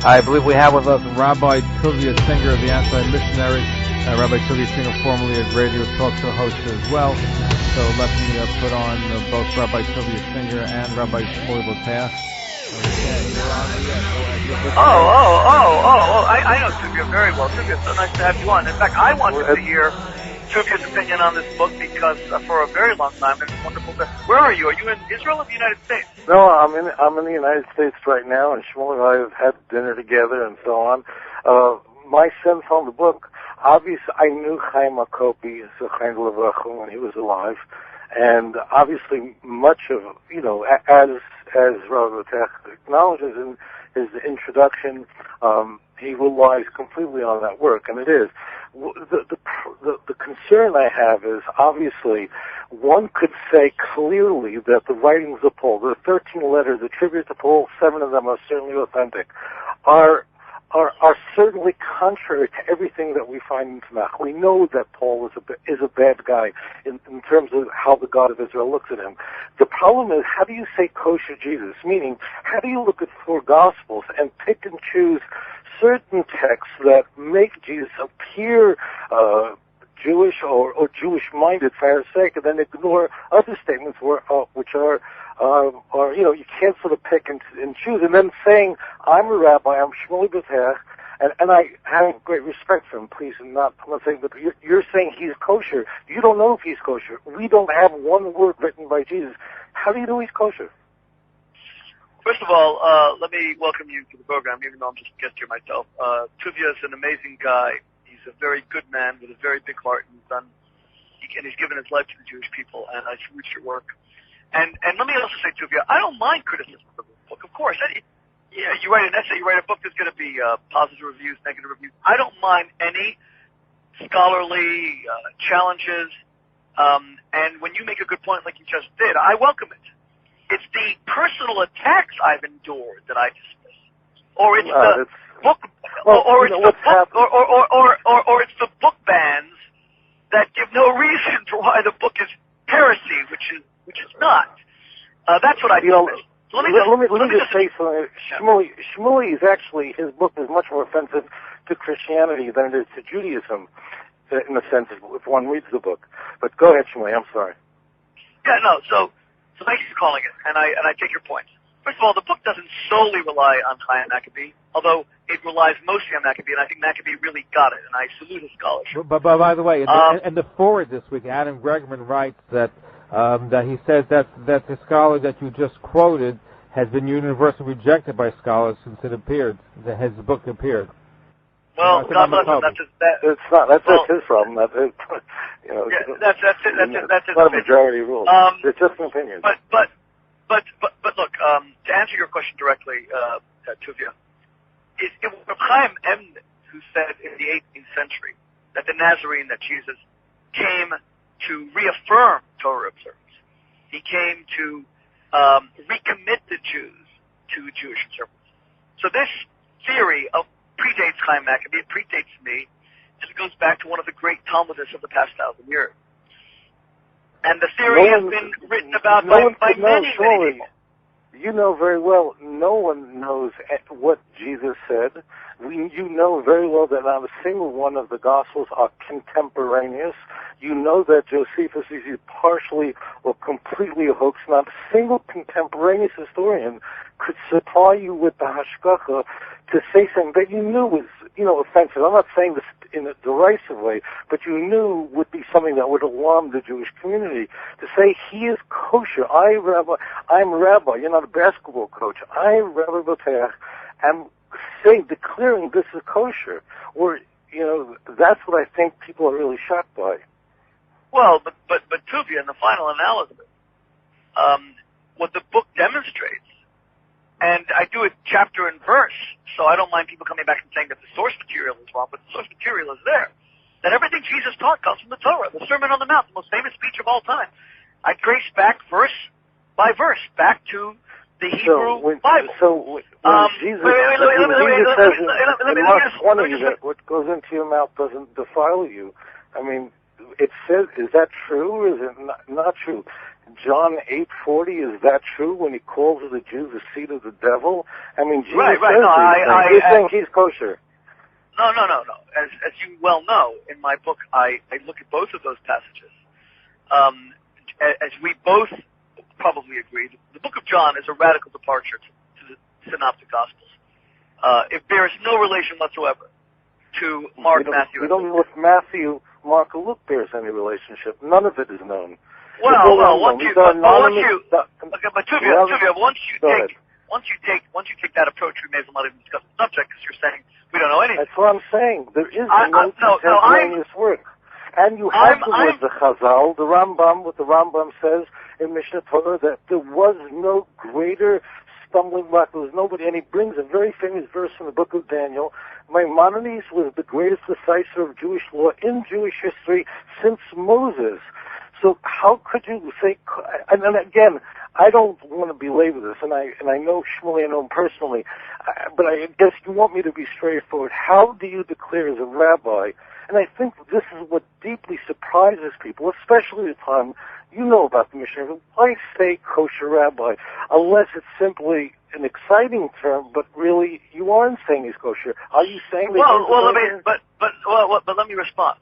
I believe we have with us Rabbi Tovia Singer, the anti-missionary. Rabbi Tovia Singer, formerly a radio talk show host as well. So let me put on both Rabbi Tovia Singer and Rabbi Shmuley Boteach. I know Tovia very well. Tovia, it's so nice to have you on. In fact, I wanted to hear Tovia's opinion on this book because for a very long time it's wonderful to... Where are you? Are you in Israel or the United States? No, I'm in the United States right now, and Shmuel and I have had dinner together and so on. My sense on the book, obviously, I knew Chaim Akopi, Zechrein Levacha, when he was alive, and obviously much of, as Rabbi Boteach acknowledges in his introduction, he relies completely on that work, and it is. The concern I have is, obviously, one could say clearly that the writings of Paul, the 13 letters attributed to Paul, 7 of them are certainly authentic, are certainly contrary to everything that we find in Tanakh. We know that Paul is a bad guy in terms of how the God of Israel looks at him. The problem is, how do you say Kosher Jesus? Meaning, how do you look at 4 Gospels and pick and choose certain texts that make Jesus appear Jewish or Jewish-minded, Pharisaic, and then ignore other statements which are you can't sort of pick and choose, and then saying, I'm a rabbi, I'm Shmuley Boteach, and I have great respect for him, please, I'm not saying, but you're saying he's kosher. You don't know if he's kosher. We don't have one word written by Jesus. How do you know he's kosher? First of all, let me welcome you to the program, even though I'm just a guest here myself. Tovia is an amazing guy. He's a very good man with a very big heart, and he's given his life to the Jewish people, and I salute your work. And let me also say, Tovia, I don't mind criticism of the book. Of course, you write an essay, you write a book, there's going to be positive reviews, negative reviews. I don't mind any scholarly challenges, and when you make a good point like you just did, I welcome it. It's the personal attacks I've endured that I dismiss, or it's the book, or it's the book bans that give no reason for why the book is heresy, which is not. That's what I dismiss. Let me just say something. Shmuley is actually, his book is much more offensive to Christianity than it is to Judaism, in a sense, if one reads the book. But go ahead, Shmuley. I'm sorry. Yeah, no. So thank you for calling it, and I take your point. First of all, the book doesn't solely rely on Chaim Maccabee, although it relies mostly on Maccabee, and I think Maccabee really got it, and I salute his scholarship. But by the way, in the forward this week, Adam Bregman writes that he says that the scholar that you just quoted has been universally rejected by scholars since it appeared, his book appeared. Well, God bless him. That's his problem. That's his not a majority rule. It's just an opinion. But look, to answer your question directly, Tovia, it was Chaim Emden who said in the 18th century that the Nazarene, that Jesus, came to reaffirm Torah observance. He came to recommit the Jews to Jewish observance. So this theory predates Chaim Maccabee, it predates me, and it goes back to one of the great Talmudists of the past 1,000 years. And the theory has been written about by many people. You know very well, no one knows what Jesus said. You know very well that not a single one of the Gospels are contemporaneous. You know that Josephus is partially or completely a hoax. Not a single contemporaneous historian could supply you with the hashgacha to say something that you knew was, offensive. I'm not saying this in a derisive way, but you knew would be something that would alarm the Jewish community. To say he is kosher, I'm a rabbi, you're not a basketball coach, I'm Rabbi Boteach, am declaring this is kosher, or, that's what I think people are really shocked by. Well, but Tovia, in the final analysis, what the book demonstrates, and I do it chapter and verse, so I don't mind people coming back and saying that the source material is wrong, but the source material is there. That everything Jesus taught comes from the Torah, the Sermon on the Mount, the most famous speech of all time. I trace back verse by verse, back to the Hebrew Bible. So when Jesus says in Mark 20 that what goes into your mouth doesn't defile you, I mean, it says, is that true or is it not true? John 8:40, is that true when he calls the Jews the seed of the devil? I mean, Jesus right. says No, you're saying he's kosher. No. As you well know, in my book, I look at both of those passages. As we both probably agree, the book of John is a radical departure to the Synoptic Gospels. It bears no relation whatsoever to Mark, Matthew. We don't know if Matthew, Mark, or Luke bears any relationship. None of it is known. Once you take that approach, we may as well not even discuss the subject because you're saying we don't know anything. That's what I'm saying. There is no contemporaneous work. And you have the words of Chazal, the Rambam, what the Rambam says in Mishnah Torah, that there was no greater stumbling block. There was nobody, and he brings a very famous verse from the book of Daniel. Maimonides was the greatest decisive of Jewish law in Jewish history since Moses. So how could you say, and again, I don't want to belabor this, and I know Shmuley, I know him personally, but I guess you want me to be straightforward. How do you declare as a rabbi? And I think this is what deeply surprises people, especially at the time you know about the Mishnah. Why say kosher rabbi, unless it's simply an exciting term, but really you aren't saying he's kosher. Are you saying that? But let me respond.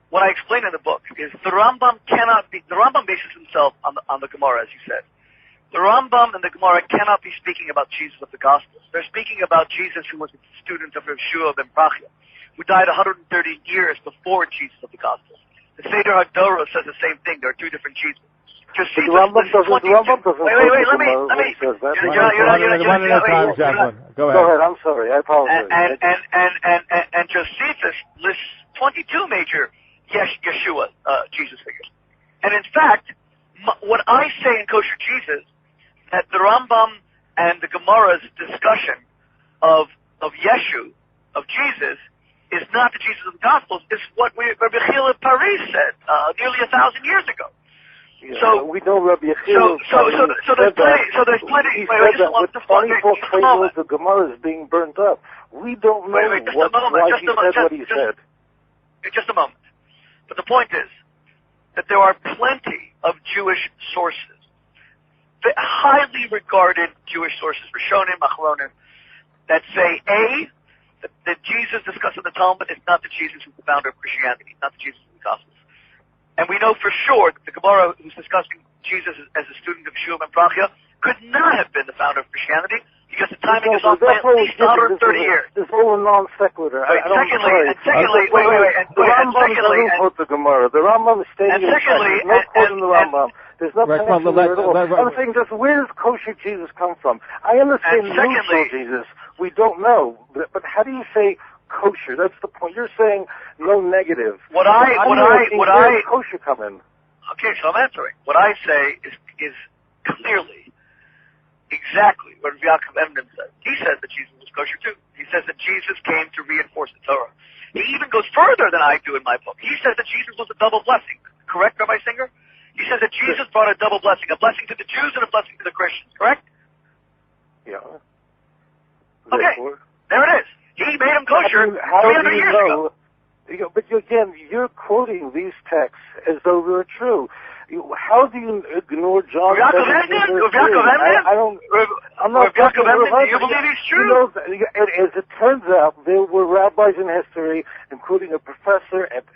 What I explain in the book is the Rambam bases himself on the Gemara, as you said. The Rambam and the Gemara cannot be speaking about Jesus of the Gospels. They're speaking about Jesus, who was a student of Rabbi Shmuley Boteach, who died 130 years before Jesus of the Gospels. The Seder HaGdorah says the same thing. There are two different Jesus. The Rambam doesn't wait, let me. Go ahead, I'm sorry, I apologize. And Josephus lists 22 major Yeshua Jesus figures. And in fact, what I say in Kosher Jesus, that the Rambam and the Gemara's discussion of Yeshu, of Jesus, is not the Jesus of the Gospels, is what Rabbi Chila of Paris said nearly 1,000 years ago. Yeah, so we know Rabbi Chila. So there's plenty. He said that with 24 tables the Gemara is being burnt up. We don't know why he said what he said. Just a moment. But the point is that there are plenty of Jewish sources, the highly regarded Jewish sources, Rishonim, Achronim, that say, A, that Jesus discussed in the Talmud is not the Jesus who's the founder of Christianity, not the Jesus of the Gospels. And we know for sure that the Gemara who's discussing Jesus as a student of Shmuel ben Prachia could not have been the founder of Christianity because the timing is off by at least 130 years. It's all a non sequitur. Secondly, the Rambam doesn't quote the Gemara. The Rambam is stating there's no quote in the Rambam. There's no connection there at all. I'm saying just where does kosher Jesus come from? I understand neutral Jesus. We don't know, but how do you say kosher? That's the point. You're saying no negative. What I kosher come in? Okay, so I'm answering. What I say is clearly exactly what Rabbi Yaakov Eminem said. He says that Jesus was kosher too. He says that Jesus came to reinforce the Torah. He even goes further than I do in my book. He says that Jesus was a double blessing. Correct, Rabbi Singer? He says that Jesus brought a double blessing, a blessing to the Jews and a blessing to the Christians. Correct? Yeah. Okay, there it is. He made him kosher 300 years ago. But again, you're quoting these texts as though they're true. How do you ignore John? I'm not talking about. Do you believe he's true? You know, as it turns out, there were rabbis in history, including a professor at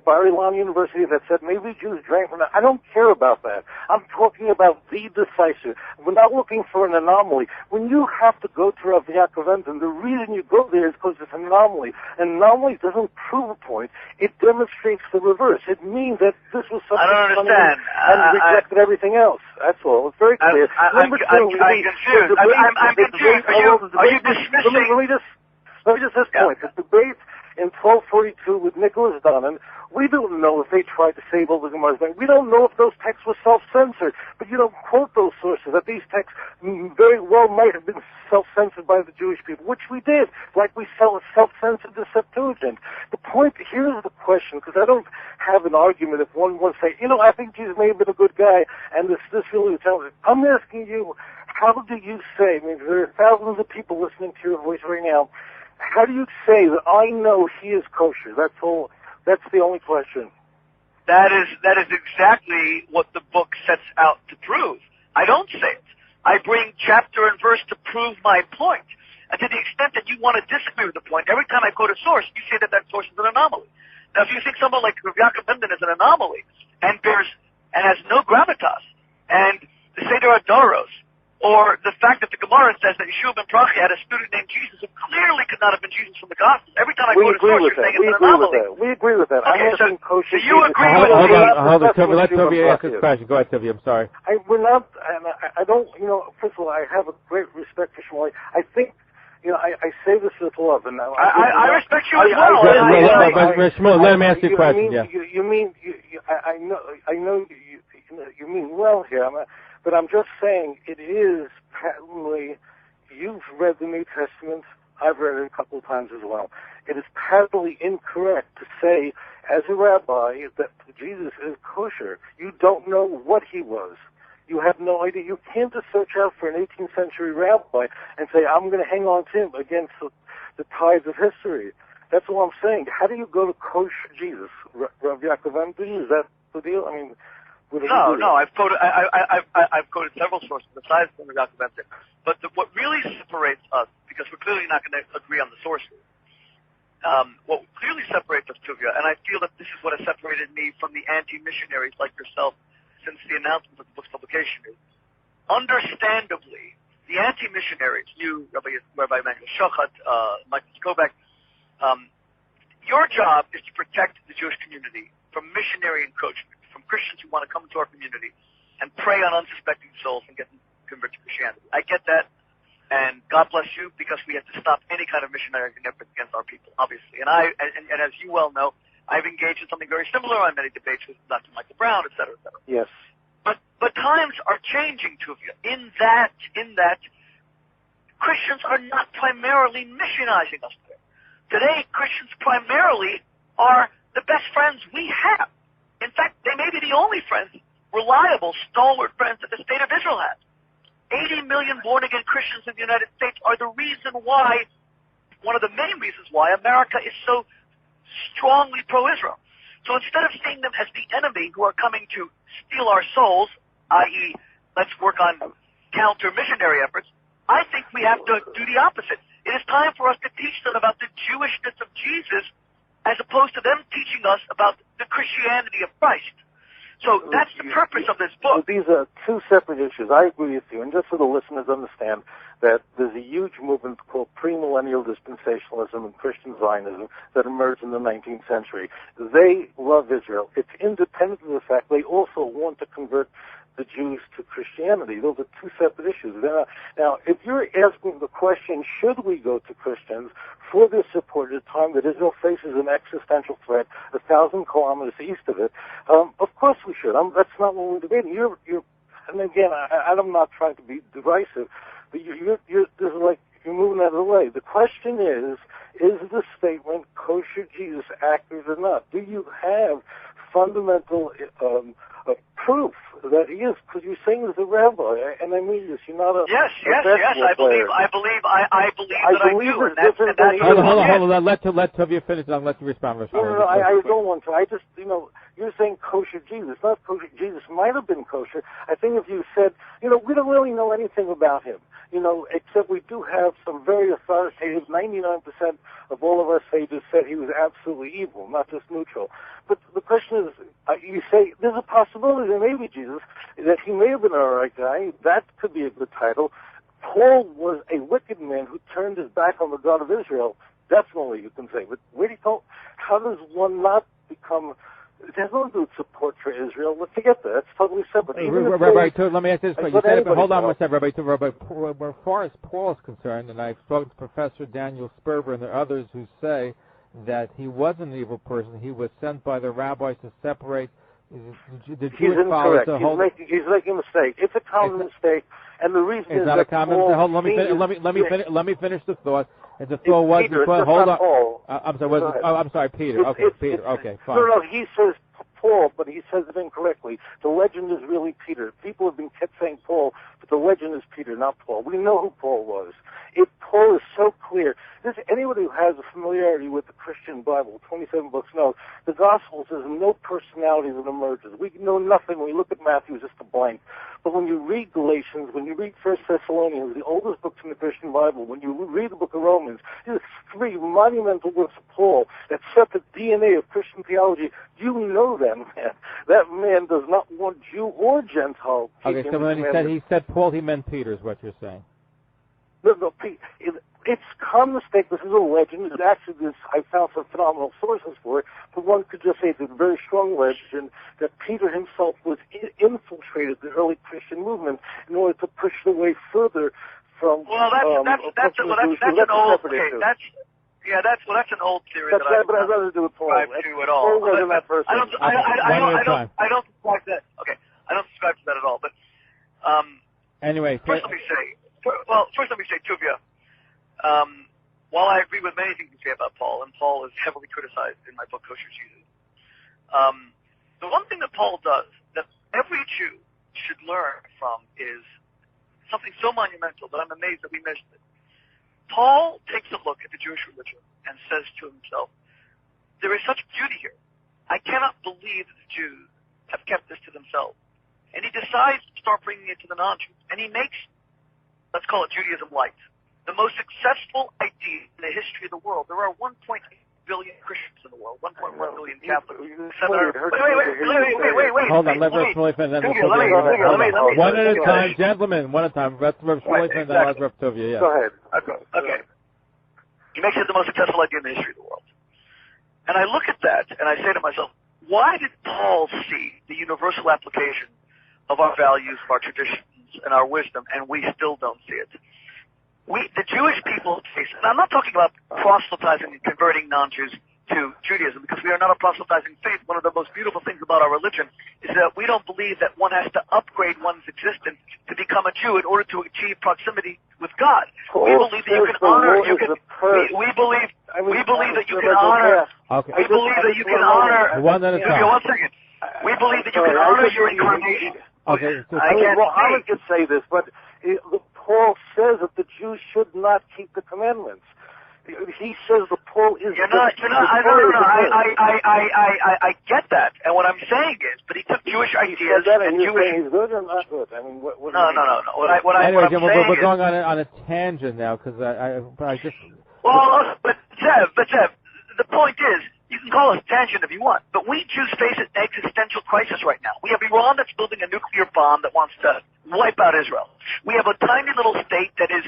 Bar Ilan University, that said maybe Jews drank from that. I don't care about that. I'm talking about the decisive. We're not looking for an anomaly. When you have to go to Rav Yaakov Emden, the reason you go there is because it's an anomaly. An anomaly doesn't prove a point. It demonstrates the reverse. It means that this was something funny and rejected everything else. That's all. It's very clear. I'm confused. I'm confused. Are you dismissing? Let me just this point. The debate in 1242 with Nicholas Donnan, we don't know if they tried to save all the Gemara's. We don't know if those texts were self-censored, but you don't quote those sources, that these texts very well might have been self-censored by the Jewish people, which we did, like we self-censored the Septuagint. The point, here's the question, because I don't have an argument if one wants to say, I think Jesus may have been a good guy, and this really tells it. I'm asking you, how do you say, there are thousands of people listening to your voice right now, How do you say that I know he is kosher? That's all. That's the only question. That is exactly what the book sets out to prove. I don't say it. I bring chapter and verse to prove my point. And to the extent that you want to disagree with the point, every time I quote a source, you say that source is an anomaly. Now, if you think someone like Rabbi Yaakov Emden is an anomaly and has no gravitas, and the Seder Adoros, or the fact that the Gemara says that Yeshua ben Prachi had a student named Jesus who clearly could not have been Jesus from the Gospels. Every time I quote a source, you're saying it's an anomaly. We agree with that. Okay, so you agree with me? Hold on, Tovia. Let Tovia ask his question. Go ahead, Tovia. I'm sorry. We're not, and I don't, first of all, I have a great respect for Shmuley. I think, I say this with love, and I respect you as well. Shmuley, let him ask you a question. You mean, I know you mean well here, but I'm just saying it is patently, you've read the New Testament, I've read it a couple of times as well. It is patently incorrect to say, as a rabbi, that Jesus is kosher. You don't know what he was. You have no idea. You can't just search out for an 18th century rabbi and say, I'm going to hang on to him against the tides of history. That's all I'm saying. How do you go to kosher Jesus? Rabbi Yaakov Emden, is that the deal? No. I've quoted several sources besides Rabbi Yaakov Emden. But what really separates us, because we're clearly not going to agree on the sources, what clearly separates us, Tovia, and I feel that this is what has separated me from the anti-missionaries like yourself since the announcement of the book's publication, is understandably the anti-missionaries, you, Rabbi Emanuel Shochat, Michael Skobek, your job is to protect the Jewish community from missionary encroachment, from Christians who want to come into our community and prey on unsuspecting souls and get them converted to Christianity. I get that, and God bless you, because we have to stop any kind of missionary effort against our people, obviously. And as you well know, I've engaged in something very similar on many debates with Dr. Michael Brown, et cetera, et cetera. Yes. But times are changing, Tovia, in that Christians are not primarily missionizing us there. Today, Christians primarily are the best friends we have. In fact, they may be the only friends, reliable, stalwart friends that the state of Israel has. 80 million born-again Christians in the United States are the reason why, one of the main reasons why America is so strongly pro-Israel. So instead of seeing them as the enemy who are coming to steal our souls, i.e., let's work on counter-missionary efforts, I think we have to do the opposite. It is time for us to teach them about the Jewishness of Jesus as opposed to them teaching us about the Christianity of Christ. So that's the purpose of this book. These are two separate issues. I agree with you. And just so the listeners understand that there's a huge movement called premillennial dispensationalism and Christian Zionism that emerged in the 19th century. They love Israel. It's independent of the fact they also want to convert the Jews to Christianity. Those are two separate issues. Now, if you're asking the question, should we go to Christians for their support at a time that Israel faces an existential threat 1,000 kilometers east of it, of course we should. That's not what we're debating. And again, I'm not trying to be divisive, but you're moving out of the way. The question is the statement kosher Jesus accurate or not? Do you have fundamental proof that he is? Because you're saying as a rabbi, and I mean this. You're not a yes. I believe that I do. Hold on. Let Tovia finish. And I'll let you respond. No, I don't want to. I just, you're saying kosher Jesus. Not kosher Jesus might have been kosher. I think if you said, we don't really know anything about him, except we do have some very authoritative. 99% of all of our sages said he was absolutely evil, not just neutral. But the question is, you say there's a possibility that maybe Jesus, that he may have been an alright guy. That could be a good title. Paul was a wicked man who turned his back on the God of Israel. Definitely, you can say. But how does one not become? It has nothing to do with support for Israel. Let's forget that. It's totally separate. Rabbi, let me ask this question. You said it, but hold on one second, Rabbi. As far as Paul is concerned, and I've spoken to Professor Daniel Sperber and there are others who say that he wasn't an evil person. He was sent by the rabbis to separate the Jewish followers. He's making a mistake. It's a common mistake, and the reason is not that a common mistake. Hold on, let me finish the thought. And the thought was, hold on. I'm sorry. I'm sorry, Peter. Okay, Peter. Okay, fine. No. He says Paul, but he says it incorrectly. The legend is really Peter. People have been kept saying Paul, but the legend is Peter, not Paul. We know who Paul was. Paul is so clear. Anybody who has a familiarity with the Christian Bible, 27 books, knows the Gospels, there's no personality that emerges. We know nothing. When we look at Matthew, it's just a blank. But when you read Galatians, when you read 1 Thessalonians, the oldest books in the Christian Bible, when you read the book of Romans, there's three monumental works of Paul that set the DNA of Christian theology. You know that man. That man does not want Jew or Gentile. Okay, so when he said Paul, he meant Peter, is what you're saying. No, it's common mistake. This is a legend. It's actually I found some phenomenal sources for it, but one could just say it's a very strong legend that Peter himself was infiltrated the early Christian movement in order to push the way further from. Well, that's an old. Okay, that's an old theory that I I'd rather do with Paul. To at all. Paul wasn't that person. I don't subscribe to that. Okay, I don't subscribe to that at all. But anyway, first let me say, Tovia. While I agree with many things you say about Paul, and Paul is heavily criticized in my book Kosher Jesus, the one thing that Paul does that every Jew should learn from is something so monumental that I'm amazed that we missed it. Paul takes a look at the Jewish religion and says to himself, there is such beauty here. I cannot believe that the Jews have kept this to themselves. And he decides to start bringing it to the non-Jews. And he makes, let's call it Judaism light, the most successful idea in the history of the world. There are 1.8 billion Christians in the world, 1.1 billion Catholics. Wait. Hold on, let Rabbi Shmuley finish. One at a time, gentlemen, one at a time. Rabbi Shmuley finish, then Rabbi Tovia, yeah. Go ahead. Okay. He makes it the most successful idea in the history of the world. And I look at that, and I say to myself, why did Paul see the universal application of our values, of our traditions, and our wisdom, and we still don't see it? The Jewish people face, and I'm not talking about proselytizing and converting non-Jews to Judaism, because we are not a proselytizing faith. One of the most beautiful things about our religion is that we don't believe that one has to upgrade one's existence to become a Jew in order to achieve proximity with God. We believe that you can honor, we believe that you can honor, we believe that you can honor, one at a time. One second. We believe that you can honor your incarnation. Okay. Mohammed could say this, but Paul says that the Jews should not keep the commandments. He says that Paul is. I get that, and what I'm saying is, but he took Jewish ideas and Jewish. He's good or not good? I mean, what No. Anyway, Jim, we're going on a tangent now because I just. Well, but Zev, the point is, you can call us tangent if you want, but we Jews face an existential crisis right now. We have Iran that's building a nuclear bomb that wants to wipe out Israel. We have a tiny little state that is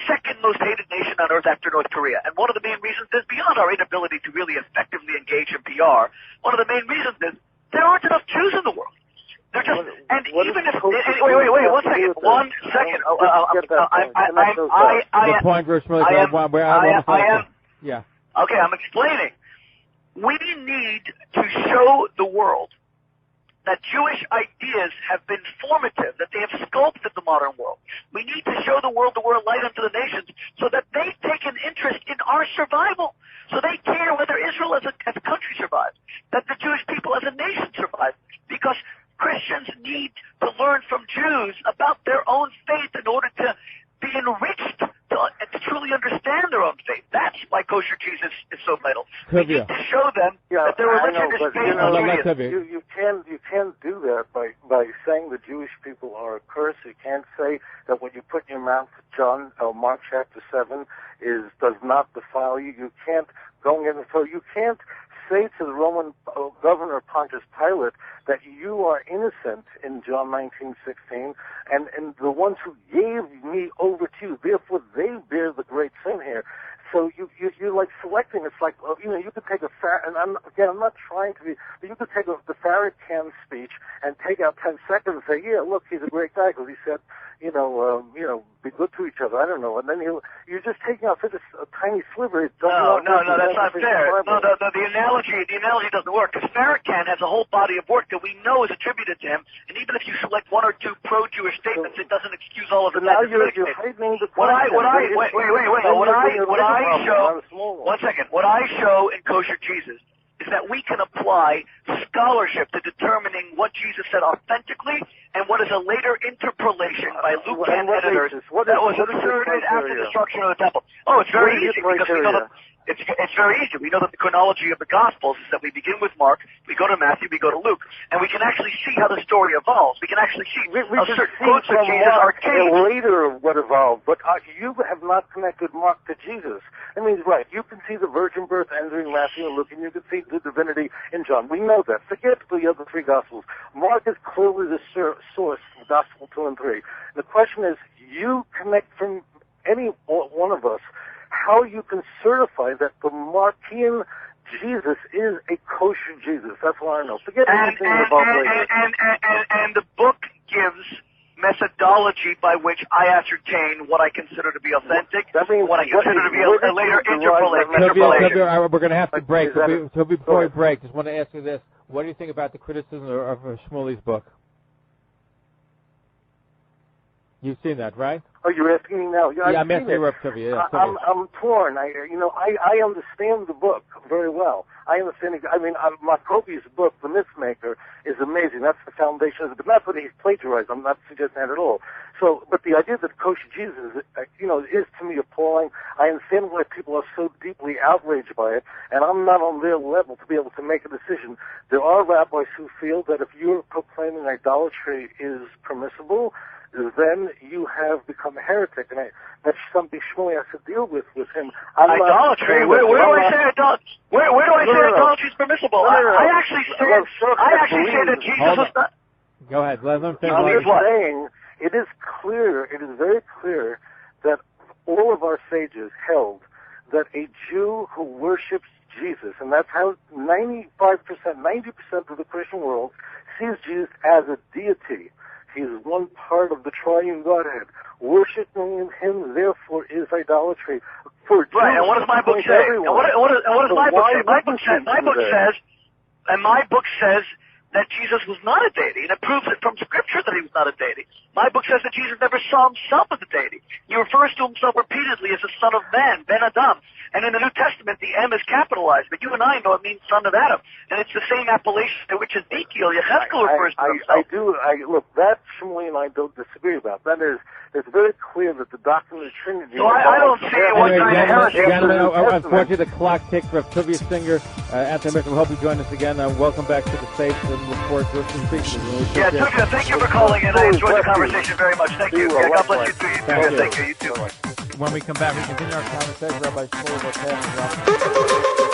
second most hated nation on earth after North Korea. And one of the main reasons is, beyond our inability to really effectively engage in PR, one of the main reasons is there aren't enough Jews in the world. They're just, and even if, wait, 1 second. The point, Shmuley, yeah. Okay, I'm explaining. We need to show the world that Jewish ideas have been formative, that they have sculpted the modern world. We need to show the world that we're a light unto the nations so that they take an interest in our survival, so they care whether Israel as a country survives, that the Jewish people as a nation survive, because Christians need to learn from Jews about their own faith in order to be enriched to truly understand their own faith. That's why Kosher Jesus is so vital. We need to show them that their religion is based on Judaism. You can't do that by saying the Jewish people are a curse. You can't say that what you put in your mouth, Mark chapter 7, does not defile you. You can't go in, so you can't say to the Roman governor Pontius Pilate that you are innocent in John 19:16, and the ones who gave me over to you, therefore they bear the great sin here. So you're like selecting. It's like, you could take and I'm not trying to be, but you could take the Farrakhan speech and take out 10 seconds and say, yeah, look, he's a great guy because he said, be good to each other. I don't know. And then you're just taking out such a tiny sliver. No, that's not fair. No, the analogy doesn't work, because Farrakhan has a whole body of work that we know is attributed to him, and even if you select one or two pro-Jewish statements, it doesn't excuse all of the now you're heightening the question. What I show in Kosher Jesus is that we can apply scholarship to determining what Jesus said authentically and what is a later interpolation by Luke 10 editors that was inserted after the destruction of the temple. Oh, it's very easy because we know that it's very easy. We know that the chronology of the Gospels is that we begin with Mark, we go to Matthew, we go to Luke, and we can actually see how the story evolves. We can actually see how certain quotes of Jesus are changed. Later what evolved, but you have not connected Mark to Jesus. I mean, right, you can see the virgin birth entering Matthew and Luke, and you can see the divinity in John. We know that. Forget the other three Gospels. Mark is clearly the source of Gospel 2 and 3. The question is, you connect from any one of us how you can certify that the Markian Jesus is a kosher Jesus. That's what I know. Forget anything about later. And the book gives methodology by which I ascertain what I consider to be authentic, what I consider to be a later interpolation. We're going to have to break. So before we break, just want to ask you this. What do you think about the criticism of Shmuley's book? You've seen that, right? Oh, you're asking me now? Yeah, I'm asking you, Rabbi Tovia. I'm torn. I understand the book very well. I understand it. I mean, Makovi's book, The Mythmaker, is amazing. That's the foundation of it. But not that he's plagiarized. I'm not suggesting that at all. So, but the idea that Kosher Jesus, is to me appalling. I understand why people are so deeply outraged by it, and I'm not on their level to be able to make a decision. There are rabbis who feel that if you're proclaiming idolatry is permissible, then you have become a heretic, and that's something Shmuley has to deal with him. Idolatry? Where do I say idolatry? Where do I say idolatry is permissible? I actually say that Jesus was not. Go ahead. Let them finish. I'm saying it is clear. It is very clear that all of our sages held that a Jew who worships Jesus, and that's how 90% of the Christian world sees Jesus as a deity. He's one part of the triune Godhead. Worshiping him, therefore, is idolatry. Right, and what does my book say? And what does my book say? My book says that Jesus was not a deity, and it proves it from Scripture that he was not a deity. My book says that Jesus never saw himself as a deity. He refers to himself repeatedly as the Son of Man, Ben Adam. And in the New Testament, the M is capitalized, but you and I know it means Son of Adam. And it's the same appellation to which Ezekiel, Yechezkel refers to himself. Look, that Shmuley and I don't disagree about. That is, it's very clear that the doctrine of the Trinity... So I don't see what kind of heresy... Unfortunately, the clock ticks. Rabbi Tovia Singer, Anthony Mitchell, we hope you join us again. Welcome back to the States, and look forward to speaking to you. Yeah, Tovia, thank you for calling in. I enjoyed the conversation very much. Thank you. Yeah, God bless you too. Thank you. You too. When we come back, we continue our conversation. Rabbi Shmuley Boteach.